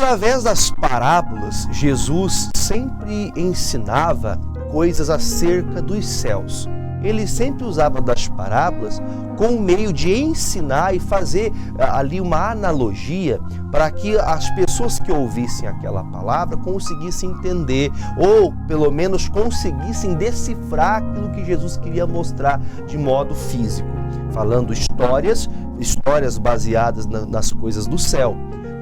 Através das parábolas, Jesus sempre ensinava coisas acerca dos céus. Ele sempre usava das parábolas com o meio de ensinar e fazer ali uma analogia para que as pessoas que ouvissem aquela palavra conseguissem entender ou pelo menos conseguissem decifrar aquilo que Jesus queria mostrar de modo físico, falando histórias baseadas nas coisas do céu.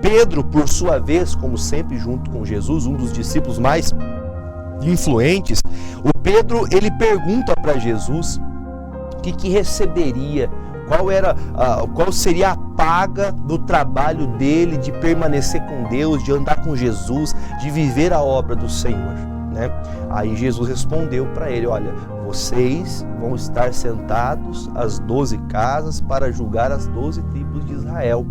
Pedro, por sua vez, como sempre junto com Jesus, um dos discípulos mais influentes, o Pedro, ele pergunta para Jesus o que receberia, qual seria a paga do trabalho dele de permanecer com Deus, de andar com Jesus, de viver a obra do Senhor, né? Aí Jesus respondeu para ele: olha, vocês vão estar sentados às 12 casas para julgar as 12 tribos de Israel,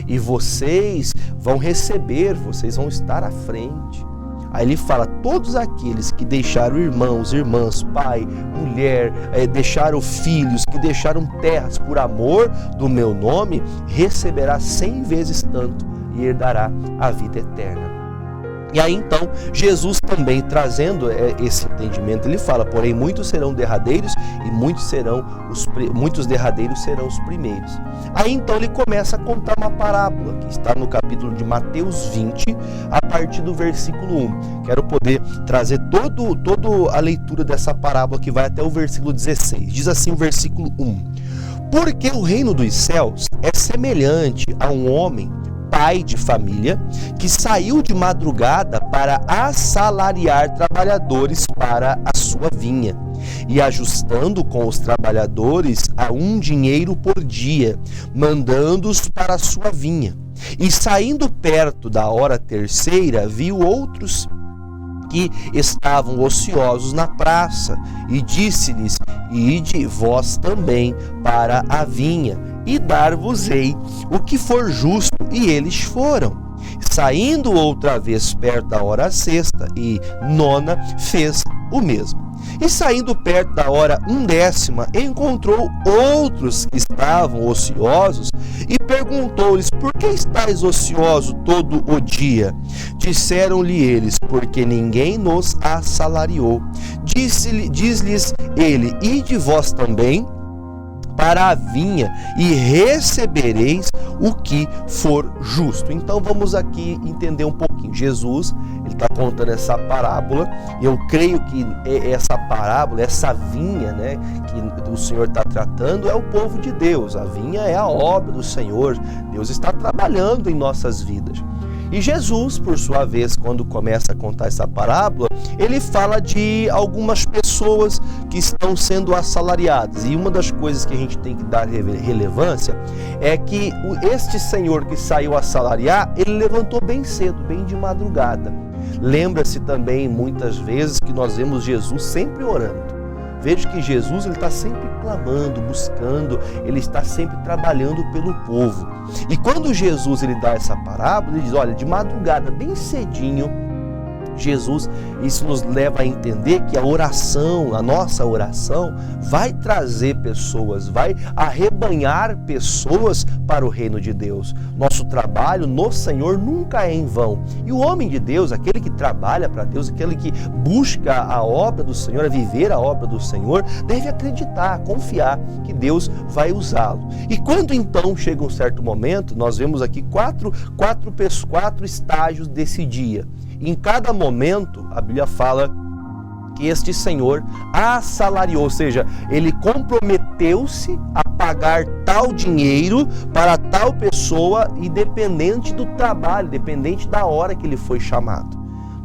e vocês vão estar à frente. Aí ele fala: todos aqueles que deixaram irmãos, irmãs, pai, mulher, deixaram filhos, que deixaram terras por amor do meu nome, receberá 100 vezes tanto e herdará a vida eterna. E aí então, Jesus também trazendo esse entendimento, ele fala: porém muitos serão derradeiros e muitos derradeiros serão os primeiros. Aí então ele começa a contar uma parábola, que está no capítulo de Mateus 20, a partir do versículo 1. Quero poder trazer toda a leitura dessa parábola, que vai até o versículo 16. Diz assim o versículo 1. Porque o reino dos céus é semelhante a um homem, pai de família, que saiu de madrugada para assalariar trabalhadores para a sua vinha, e ajustando com os trabalhadores a um dinheiro por dia, mandando-os para a sua vinha. E saindo perto da hora terceira, viu outros que estavam ociosos na praça, e disse-lhes: ide vós também para a vinha, e dar-vos-ei o que for justo. E eles foram. Saindo outra vez perto da hora sexta e nona, fez o mesmo. E saindo perto da hora 1ª, encontrou outros que estavam ociosos e perguntou-lhes: por que estáis ocioso todo o dia? Disseram-lhe eles: porque ninguém nos assalariou. Diz-lhes ele: ide vós também para a vinha e recebereis o que for justo. Então vamos aqui entender um pouquinho. Jesus, ele está contando essa parábola. Eu creio que essa parábola, essa vinha, né, que o Senhor está tratando, é o povo de Deus. A vinha é a obra do Senhor. Deus está trabalhando em nossas vidas. E Jesus, por sua vez, quando começa a contar essa parábola, ele fala de algumas pessoas que estão sendo assalariadas. E uma das coisas que a gente tem que dar relevância é que este senhor que saiu a assalariar, ele levantou bem cedo, bem de madrugada. Lembra-se também, muitas vezes, que nós vemos Jesus sempre orando. Veja que Jesus está sempre clamando, buscando, ele está sempre trabalhando pelo povo. E quando Jesus ele dá essa parábola, ele diz: olha, de madrugada, bem cedinho, Jesus, isso nos leva a entender que a oração, a nossa oração, vai trazer pessoas, vai arrebanhar pessoas para o reino de Deus. Nosso trabalho no Senhor nunca é em vão. E o homem de Deus, aquele que trabalha para Deus, aquele que busca a obra do Senhor, a viver a obra do Senhor, deve acreditar, confiar que Deus vai usá-lo. E quando então chega um certo momento, nós vemos aqui quatro estágios desse dia. Em cada momento, a Bíblia fala que este senhor assalariou, ou seja, ele comprometeu-se a pagar tal dinheiro para tal pessoa, independente do trabalho, independente da hora que ele foi chamado.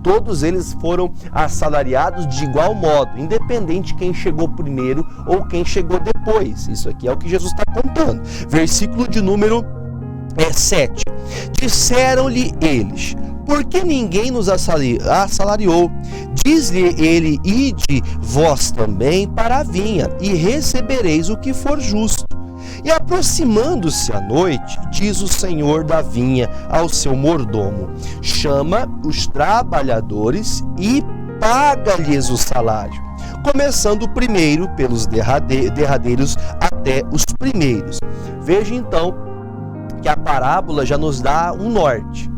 Todos eles foram assalariados de igual modo, independente quem chegou primeiro ou quem chegou depois. Isso aqui é o que Jesus está contando. Versículo de número 7. Disseram-lhe eles: por que ninguém nos assalariou? Diz-lhe ele: ide vós também para a vinha, e recebereis o que for justo. E aproximando-se a noite, diz o senhor da vinha ao seu mordomo: chama os trabalhadores e paga-lhes o salário, começando primeiro pelos derradeiros até os primeiros. Veja então que a parábola já nos dá um norte.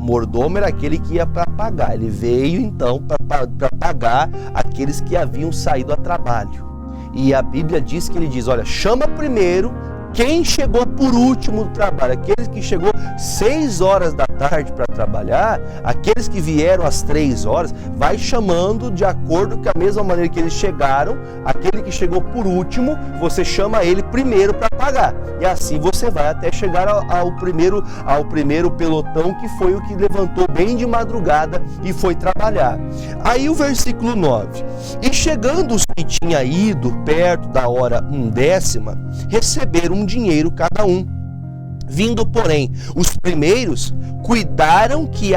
O mordomo era aquele que ia para pagar. Ele veio então para pagar aqueles que haviam saído a trabalho. E a Bíblia diz que ele diz, olha, chama primeiro quem chegou por último do trabalho, aqueles que chegou 6 horas da tarde para trabalhar, aqueles que vieram às 3 horas, vai chamando de acordo com a mesma maneira que eles chegaram, aquele que chegou por último, você chama ele primeiro para pagar. E assim você vai até chegar ao primeiro pelotão, que foi o que levantou bem de madrugada e foi trabalhar. Aí o versículo 9. E chegando os que tinham ido perto da hora 1/10, receberam um dinheiro cada um. Vindo, porém, os primeiros cuidaram que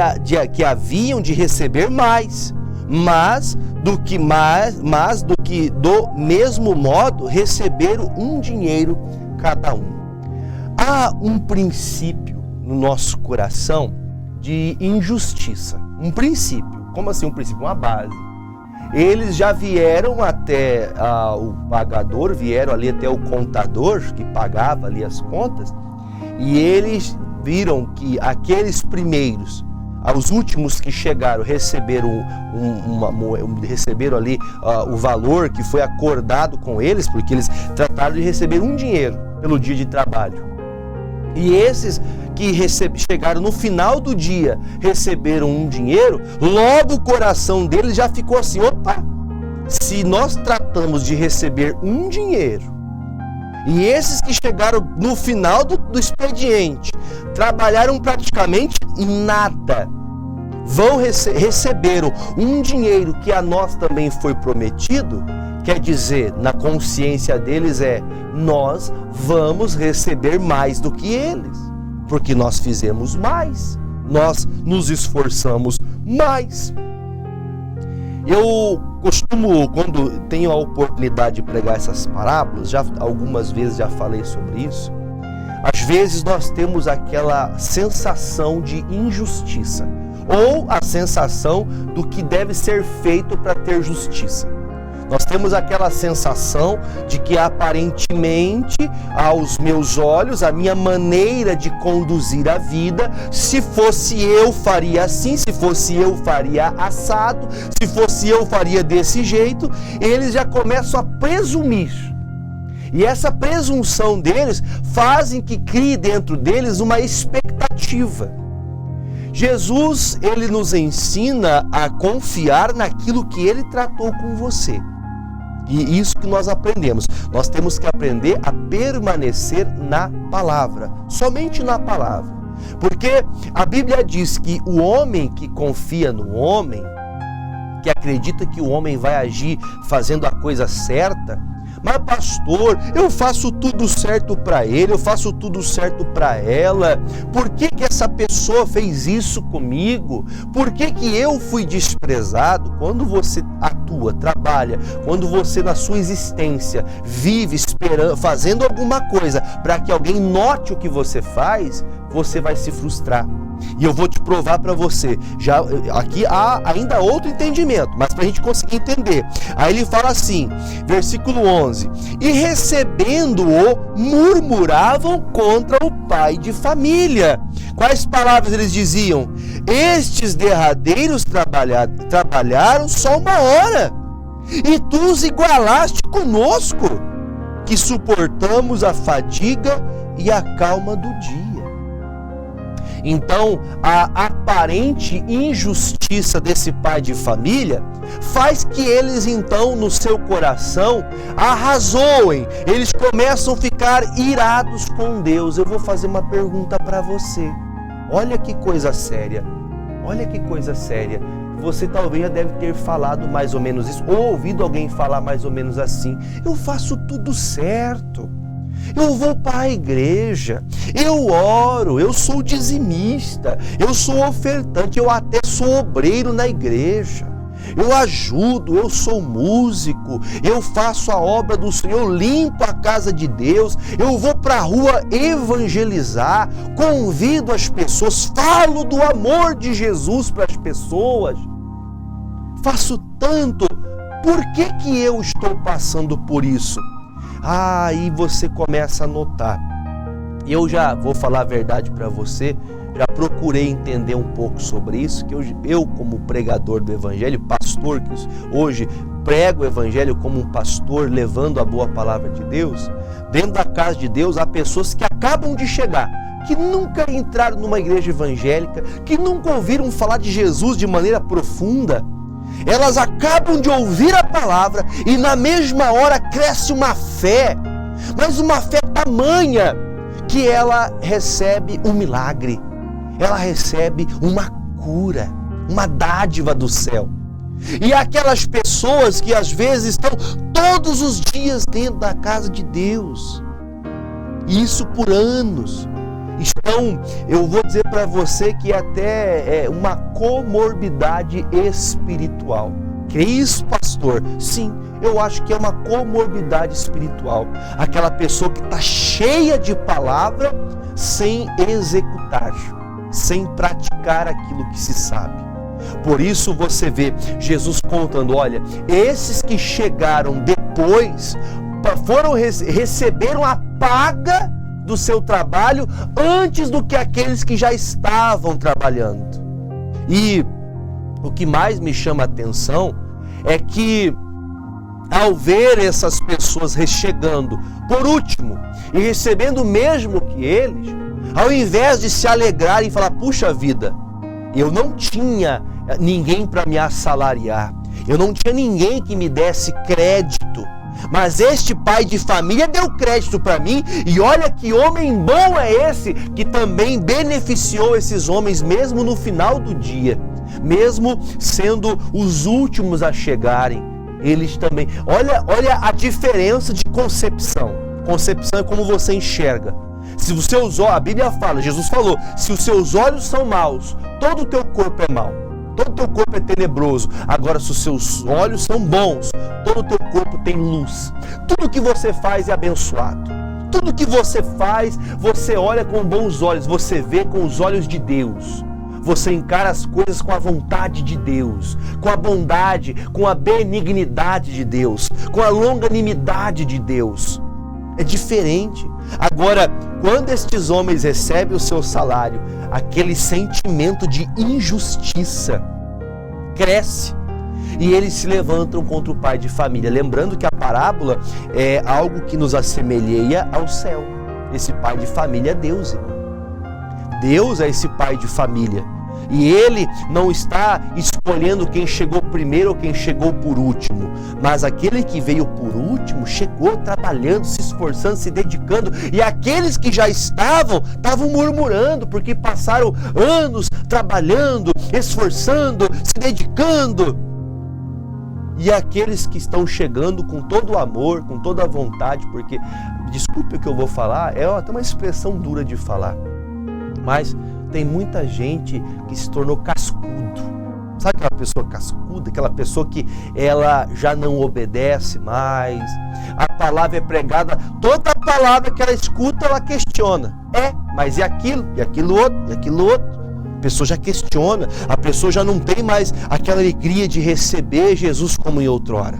haviam de receber mais, mas do mesmo modo receberam um dinheiro cada um. Há um princípio no nosso coração de injustiça. Um princípio. Como assim um princípio? Uma base. Eles já vieram até o pagador, vieram ali até o contador que pagava ali as contas, e eles viram que aqueles primeiros, os últimos que chegaram, receberam receberam ali o valor que foi acordado com eles, porque eles trataram de receber um dinheiro pelo dia de trabalho. E esses que chegaram no final do dia, receberam um dinheiro, logo o coração deles já ficou assim, opa, se nós tratamos de receber um dinheiro, e esses que chegaram no final do expediente, trabalharam praticamente nada, receberam um dinheiro que a nós também foi prometido, quer dizer, na consciência deles nós vamos receber mais do que eles, porque nós fizemos mais, nós nos esforçamos mais. Eu costumo, quando tenho a oportunidade de pregar essas parábolas, algumas vezes já falei sobre isso, às vezes nós temos aquela sensação de injustiça, ou a sensação do que deve ser feito para ter justiça. Nós temos aquela sensação de que aparentemente, aos meus olhos, a minha maneira de conduzir a vida, se fosse eu faria assim, se fosse eu faria assado, se fosse eu faria desse jeito. Eles já começam a presumir. E essa presunção deles fazem que crie dentro deles uma expectativa. Jesus, ele nos ensina a confiar naquilo que ele tratou com você. E isso que nós aprendemos. Nós temos que aprender a permanecer na palavra, somente na palavra. Porque a Bíblia diz que o homem que confia no homem, que acredita que o homem vai agir fazendo a coisa certa, mas pastor, eu faço tudo certo para ele, eu faço tudo certo para ela, por que essa pessoa fez isso comigo? Por que eu fui desprezado? Quando você atua, trabalha, quando você na sua existência vive esperando, fazendo alguma coisa para que alguém note o que você faz, você vai se frustrar. E eu vou te provar para você. Aqui há ainda outro entendimento, mas para a gente conseguir entender. Aí ele fala assim, versículo 11: e recebendo-o, murmuravam contra o pai de família. Quais palavras eles diziam? Estes derradeiros trabalharam só 1 hora, e tu os igualaste conosco, que suportamos a fadiga e a calma do dia. Então, a aparente injustiça desse pai de família faz que eles, então, no seu coração, arrazoem. Eles começam a ficar irados com Deus. Eu vou fazer uma pergunta para você. Olha que coisa séria. Olha que coisa séria. Você talvez já deve ter falado mais ou menos isso, ou ouvido alguém falar mais ou menos assim. Eu faço tudo certo. Eu vou para a igreja, eu oro, eu sou dizimista, eu sou ofertante, eu até sou obreiro na igreja, eu ajudo, eu sou músico, eu faço a obra do Senhor, eu limpo a casa de Deus, eu vou para a rua evangelizar, convido as pessoas, falo do amor de Jesus para as pessoas, faço tanto, por que eu estou passando por isso? Aí você começa a notar Eu já vou falar a verdade para você, já procurei entender um pouco sobre isso, que eu como pregador do Evangelho, pastor, que hoje prego o Evangelho como um pastor levando a boa palavra de Deus, dentro da casa de Deus há pessoas que acabam de chegar, que nunca entraram numa igreja evangélica, que nunca ouviram falar de Jesus de maneira profunda. Elas acabam de ouvir a palavra e na mesma hora cresce uma fé, mas uma fé tamanha que ela recebe um milagre, ela recebe uma cura, uma dádiva do céu. E aquelas pessoas que às vezes estão todos os dias dentro da casa de Deus, e isso por anos, estão, eu vou dizer para você que até é uma comorbidade espiritual. Que isso, pastor? Sim, eu acho que é uma comorbidade espiritual. Aquela pessoa que está cheia de palavra sem executar, sem praticar aquilo que se sabe. Por isso você vê Jesus contando, olha, esses que chegaram depois receberam a paga do seu trabalho antes do que aqueles que já estavam trabalhando. E o que mais me chama a atenção é que ao ver essas pessoas chegando por último e recebendo o mesmo que eles, ao invés de se alegrar e falar, puxa vida, eu não tinha ninguém para me assalariar, eu não tinha ninguém que me desse crédito, mas este pai de família deu crédito para mim, e olha que homem bom é esse, que também beneficiou esses homens mesmo no final do dia, mesmo sendo os últimos a chegarem, eles também. Olha a diferença de concepção. Concepção é como você enxerga. Se os seus olhos, a Bíblia fala, Jesus falou, se os seus olhos são maus, todo o teu corpo é mau. Todo o teu corpo é tenebroso. Agora, se os seus olhos são bons, todo o teu corpo tem luz. Tudo que você faz é abençoado. Tudo que você faz, você olha com bons olhos, você vê com os olhos de Deus. Você encara as coisas com a vontade de Deus, com a bondade, com a benignidade de Deus, com a longanimidade de Deus. É diferente. Agora, quando estes homens recebem o seu salário, aquele sentimento de injustiça cresce e eles se levantam contra o pai de família. Lembrando que a parábola é algo que nos assemelha ao céu. Esse pai de família é Deus, irmão. Deus é esse pai de família. E ele não está escolhendo quem chegou primeiro ou quem chegou por último, mas aquele que veio por último chegou trabalhando, se esforçando, se dedicando, e aqueles que já estavam murmurando porque passaram anos trabalhando, esforçando, se dedicando. E aqueles que estão chegando com todo o amor, com toda a vontade, porque, desculpe o que eu vou falar, é até uma expressão dura de falar, mas tem muita gente que se tornou cascudo. Sabe aquela pessoa cascuda? Aquela pessoa que ela já não obedece mais. A palavra é pregada, toda a palavra que ela escuta, ela questiona. Mas e aquilo? E aquilo outro? E aquilo outro? A pessoa já questiona. A pessoa já não tem mais aquela alegria de receber Jesus como em outrora.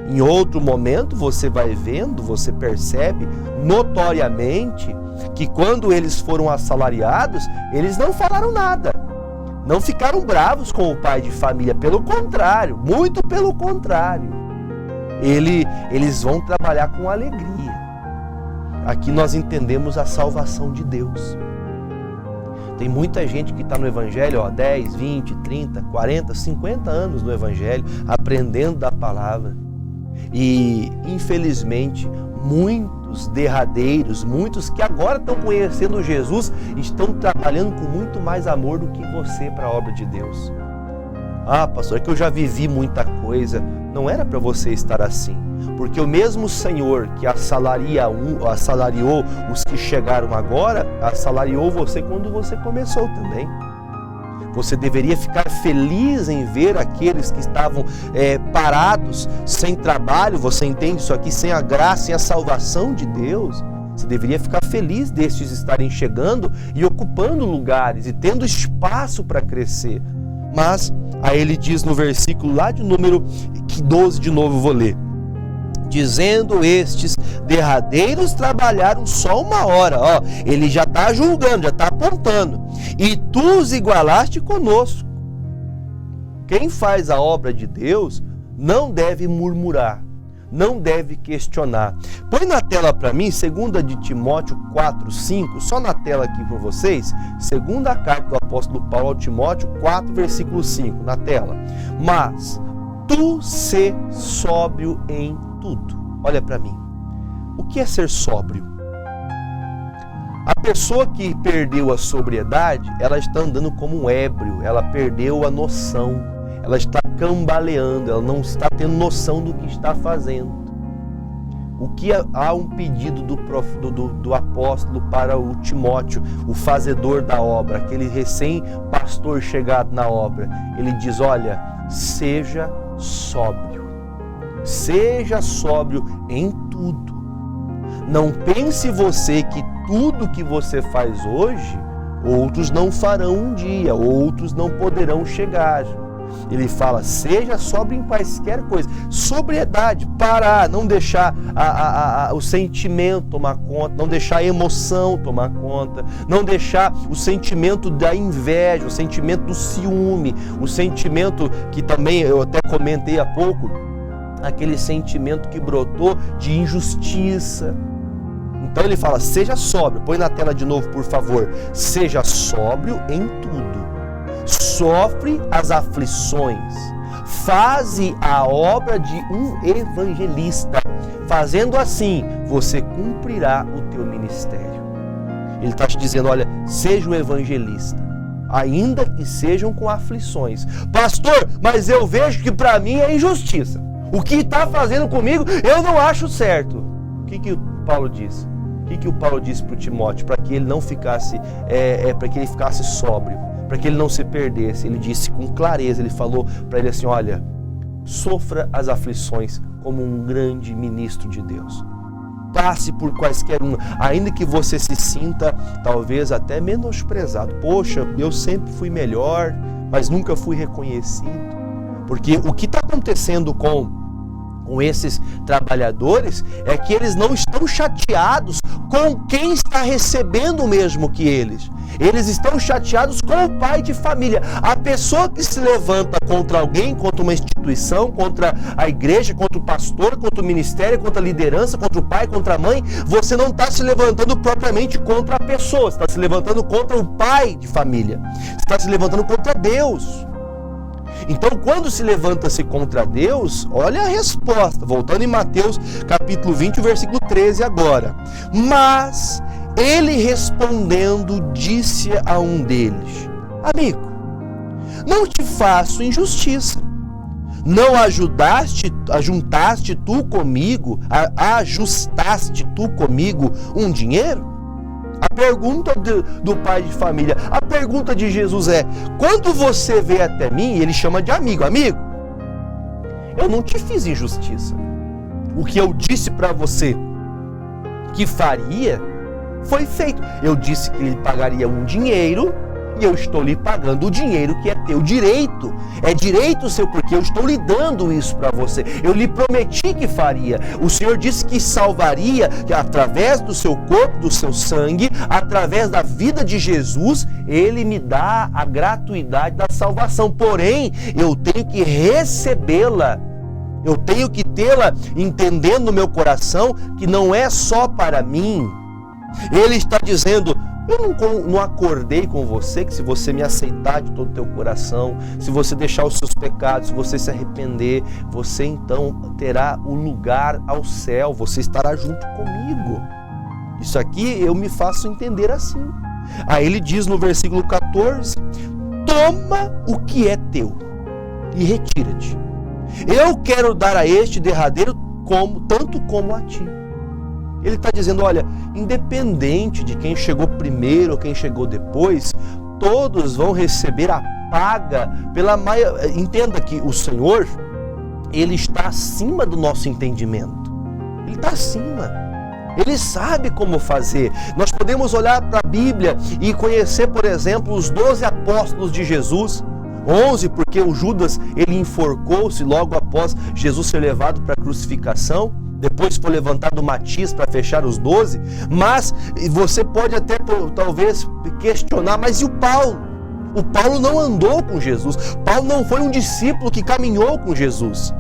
Em outro momento você vai vendo, você percebe notoriamente que quando eles foram assalariados, eles não falaram nada, não ficaram bravos com o pai de família, pelo contrário, muito pelo contrário, eles vão trabalhar com alegria. Aqui nós entendemos a salvação de Deus. Tem muita gente que está no Evangelho, 10, 20, 30, 40, 50 anos no Evangelho, aprendendo da palavra, e infelizmente muitos derradeiros, muitos que agora estão conhecendo Jesus, estão trabalhando com muito mais amor do que você para a obra de Deus. Pastor, é que eu já vivi muita coisa. Não era para você estar assim, porque o mesmo Senhor que assalariou os que chegaram agora, assalariou você quando você começou também. Você deveria ficar feliz em ver aqueles que estavam parados, sem trabalho, você entende isso aqui, sem a graça, sem a salvação de Deus. Você deveria ficar feliz destes estarem chegando e ocupando lugares e tendo espaço para crescer. Mas aí ele diz no versículo lá de número 12, de novo vou ler. Dizendo estes derradeiros trabalharam só 1 hora. Ó, ele já está julgando, já está apontando. E tu os igualaste conosco. Quem faz a obra de Deus não deve murmurar, não deve questionar. Põe na tela para mim, 2 de Timóteo 4:5, só na tela aqui para vocês, 2ª carta do apóstolo Paulo ao Timóteo 4, versículo 5, na tela. Mas tu sê sóbrio em tudo. Olha para mim. O que é ser sóbrio? A pessoa que perdeu a sobriedade, ela está andando como um ébrio, ela perdeu a noção, ela está cambaleando, ela não está tendo noção do que está fazendo. O que há um pedido do apóstolo para o Timóteo, o fazedor da obra, aquele recém-pastor chegado na obra. Ele diz, olha, seja sóbrio em tudo. Não pense você que tudo que você faz hoje, outros não farão um dia, outros não poderão chegar. Ele fala, seja sóbrio em quaisquer coisas. Sobriedade, parar, não deixar o sentimento tomar conta, não deixar a emoção tomar conta, não deixar o sentimento da inveja, o sentimento do ciúme, o sentimento que também eu até comentei há pouco, aquele sentimento que brotou de injustiça. Então ele fala, seja sóbrio. Põe na tela de novo, por favor. Seja sóbrio em tudo. Sofre as aflições. Faze a obra de um evangelista. Fazendo assim, você cumprirá o teu ministério. Ele está te dizendo, olha, seja um evangelista. Ainda que sejam com aflições. Pastor, mas eu vejo que para mim é injustiça. O que está fazendo comigo, eu não acho certo. O que o Paulo disse? O que o Paulo disse para o Timóteo? Para que ele não ficasse, para que ele ficasse sóbrio, para que ele não se perdesse. Ele disse com clareza, ele falou para ele assim, olha, sofra as aflições como um grande ministro de Deus. Passe por quaisquer ainda que você se sinta talvez até menosprezado. Poxa, eu sempre fui melhor, mas nunca fui reconhecido. Porque o que está acontecendo com esses trabalhadores é que eles não estão chateados com quem está recebendo o mesmo que eles. Eles estão chateados com o pai de família. A pessoa que se levanta contra alguém, contra uma instituição, contra a igreja, contra o pastor, contra o ministério, contra a liderança, contra o pai, contra a mãe, você não está se levantando propriamente contra a pessoa, você está se levantando contra o pai de família. Você está se levantando contra Deus. Então, quando se levanta-se contra Deus, olha a resposta, voltando em Mateus capítulo 20, versículo 13 agora. Mas ele respondendo disse a um deles, amigo, não te faço injustiça. Não ajustaste tu comigo um dinheiro? A pergunta do pai de família, a pergunta de Jesus é, quando você veio até mim, ele chama de amigo, eu não te fiz injustiça. O que eu disse para você que faria, foi feito. Eu disse que ele pagaria um dinheiro, e eu estou lhe pagando o dinheiro que é teu direito. É direito seu, porque eu estou lhe dando isso para você. Eu lhe prometi que faria. O Senhor disse que salvaria, que através do seu corpo, do seu sangue, através da vida de Jesus, Ele me dá a gratuidade da salvação. Porém, eu tenho que recebê-la. Eu tenho que tê-la entendendo no meu coração que não é só para mim. Ele está dizendo, eu não acordei com você, que se você me aceitar de todo o teu coração, se você deixar os seus pecados, se você se arrepender, você então terá o lugar ao céu, você estará junto comigo. Isso aqui eu me faço entender assim. Aí ele diz no versículo 14, toma o que é teu e retira-te. Eu quero dar a este derradeiro tanto como a ti. Ele está dizendo, olha, independente de quem chegou primeiro ou quem chegou depois, todos vão receber a paga pela maioria. Entenda que o Senhor, Ele está acima do nosso entendimento. Ele está acima. Ele sabe como fazer. Nós podemos olhar para a Bíblia e conhecer, por exemplo, os 12 apóstolos de Jesus. 11, porque o Judas, ele enforcou-se logo após Jesus ser levado para a crucificação. depois foi levantado Matias para fechar os 12, mas você pode até talvez questionar, mas e o Paulo? O Paulo não andou com Jesus, Paulo não foi um discípulo que caminhou com Jesus,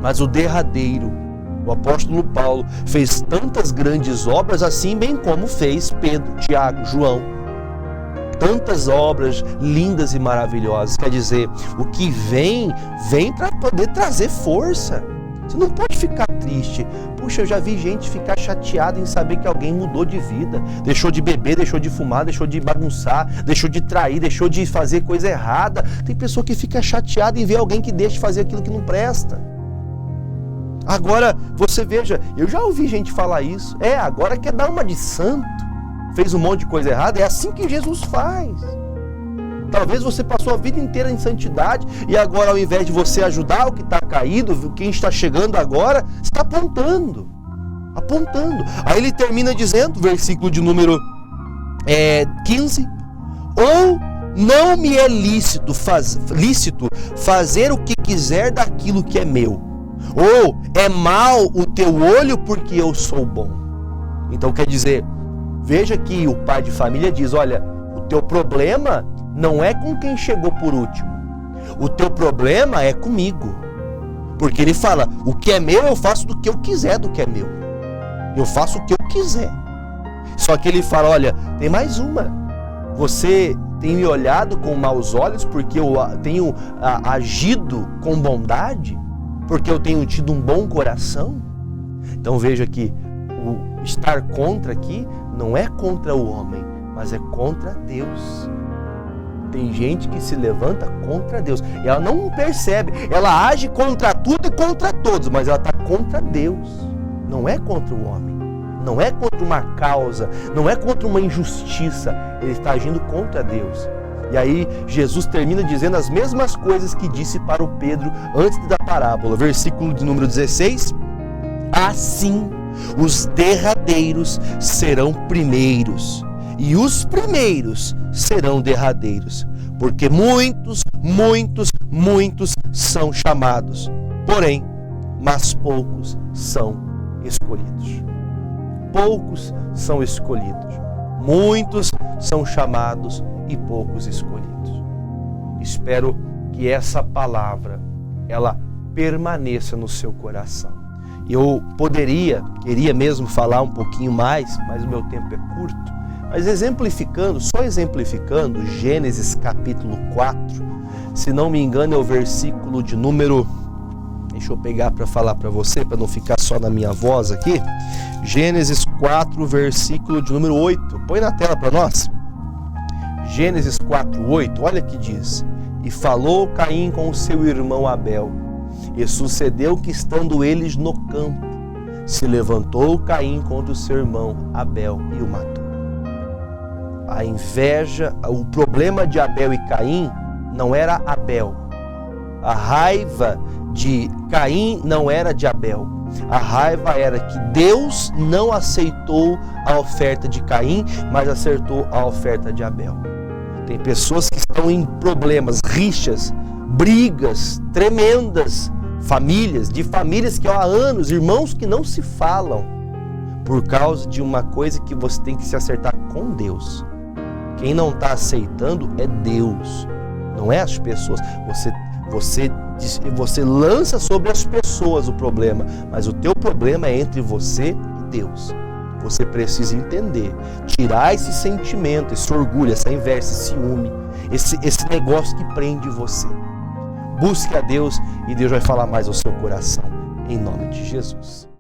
mas o derradeiro, o apóstolo Paulo, fez tantas grandes obras assim, bem como fez Pedro, Tiago, João. Tantas obras lindas e maravilhosas. Quer dizer, o que vem para poder trazer força. Você não pode ficar triste. Puxa, eu já vi gente ficar chateada em saber que alguém mudou de vida. Deixou de beber, deixou de fumar, deixou de bagunçar, deixou de trair, deixou de fazer coisa errada. Tem pessoa que fica chateada em ver alguém que deixa de fazer aquilo que não presta. Agora, você veja, eu já ouvi gente falar isso. Agora quer dar uma de santo. Fez um monte de coisa errada. É assim que Jesus faz. Talvez você passou a vida inteira em santidade e agora, ao invés de você ajudar o que está caído, quem está chegando agora, você está apontando. Aí ele termina dizendo, versículo de número 15: ou não me é lícito fazer o que quiser daquilo que é meu, ou é mau o teu olho porque eu sou bom. Então quer dizer, veja que o pai de família diz, olha, o teu problema não é com quem chegou por último. O teu problema é comigo. Porque ele fala, o que é meu eu faço do que eu quiser do que é meu. Eu faço o que eu quiser. Só que ele fala, olha, tem mais uma. Você tem me olhado com maus olhos porque eu tenho agido com bondade? Porque eu tenho tido um bom coração? Então veja que o estar contra aqui não é contra o homem, mas é contra Deus. Tem gente que se levanta contra Deus. Ela não percebe. Ela age contra tudo e contra todos, mas ela está contra Deus. Não é contra o homem. Não é contra uma causa. Não é contra uma injustiça. Ele está agindo contra Deus. E aí Jesus termina dizendo as mesmas coisas que disse para o Pedro antes da parábola. Versículo de número 16. Assim, os derradeiros serão primeiros, e os primeiros serão derradeiros, porque muitos são chamados, porém, mas poucos são escolhidos. Poucos são escolhidos, muitos são chamados e poucos escolhidos. Espero que essa palavra, ela permaneça no seu coração. Eu queria mesmo falar um pouquinho mais, mas o meu tempo é curto. Mas só exemplificando, Gênesis capítulo 4, se não me engano é o versículo de número... Deixa eu pegar para falar para você, para não ficar só na minha voz aqui. Gênesis 4, versículo de número 8. Põe na tela para nós. Gênesis 4, 8, olha que diz. E falou Caim com o seu irmão Abel. E sucedeu que, estando eles no campo, se levantou Caim contra o seu irmão Abel e o matou. A inveja, o problema de Abel e Caim não era Abel. A raiva de Caim não era de Abel. A raiva era que Deus não aceitou a oferta de Caim, mas aceitou a oferta de Abel. Tem pessoas que estão em problemas, rixas, brigas tremendas, famílias que há anos, irmãos que não se falam, por causa de uma coisa que você tem que se acertar com Deus. Quem não está aceitando é Deus, não é as pessoas. Você lança sobre as pessoas o problema, mas o teu problema é entre você e Deus. Você precisa entender, tirar esse sentimento, esse orgulho, essa inveja, esse ciúme, esse negócio que prende você. Busque a Deus e Deus vai falar mais ao seu coração, em nome de Jesus.